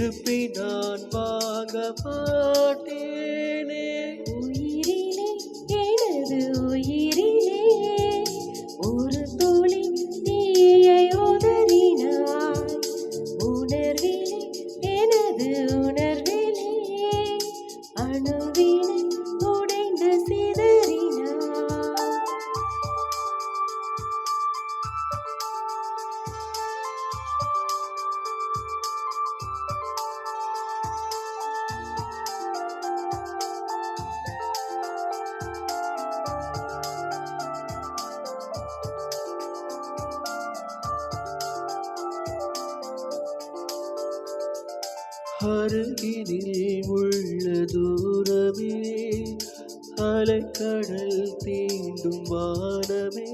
திருப்பி நான் வாங்க மாட்டேனே. உயிரிலே எனது உயிரிலே ஒரு துளி தீயை உதறினாய். உணர்விலே எனது உணர்விலே அணுவிலே உடைந்து சிதறினாய். அருகினில் உள்ள தூரமே அலைக்கடல் தீண்டும் வானமே.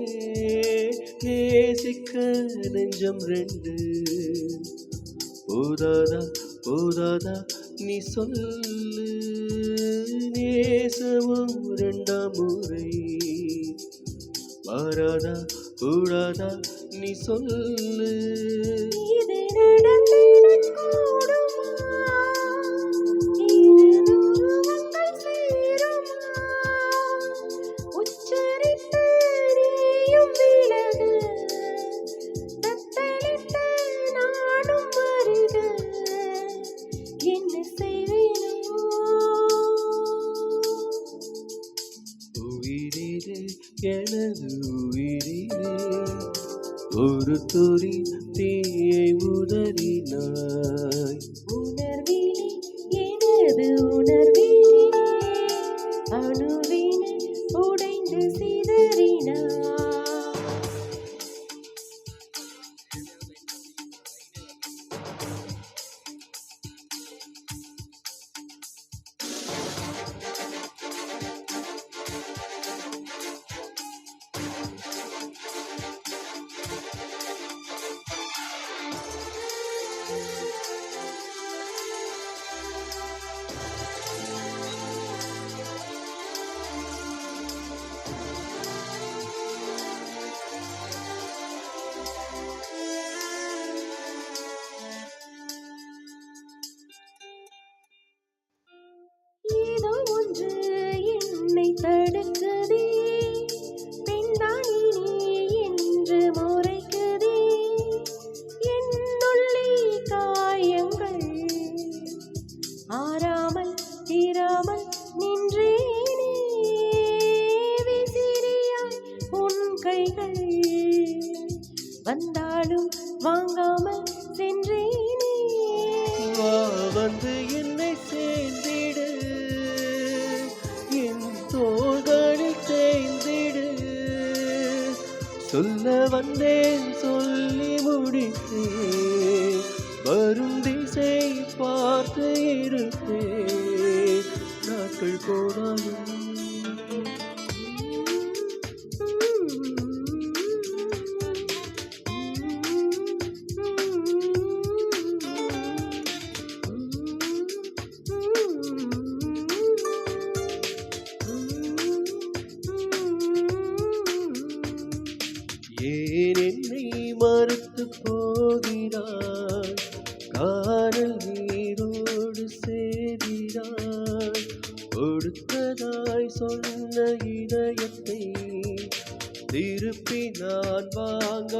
நேசிக்க நெஞ்சம் ரெண்டு போதாதா போதாதா நீ சொல்லு. நேசமும் ரெண்டாம் முறை மாறாதா கூடாதா நீ சொல்லு. இது நடந்திடக்கூடுமா? இரு துருவங்கள் சேருமா? உச்சரித்து நீயும் விலகு, தத்தளித்து நானும் வருக. என்ன செய்வேனோ? உயிரிலே எனது உயிரிலே ஒரு துளி தீயை உதறினாய். உணர்விலே எனது உணர்விலே அணுவிலே உடைந்து சிதறினாய். ஏதோ ஒன்று என்னை தடுக்குதே, பெண்தானி நீ என்று முறைக்குதே. என்னுள்ளே காயங்கள் ஆறாமல் தீராமல் நின்றேனே. விசிறியாய் உன் கைகள் வந்தாலும் வாங்காமல் சென்றேனே. வா வந்து என்னை சேர்ந்திடு, என் தோள்களில் தேய்ந்திடு. சொல்ல வந்தேன் சொல்லி முடித்தேன், வரும் திசை பார்த்து இருப்பேன். நாட்கள் போனாலும் ஏன் என்னை மறுத்து போகிறாய்? காதல் நீரோடு சேர்கிறாய். கொடுத்ததாய் சொன்ன இதயத்தை திருப்பி நான் வாங்க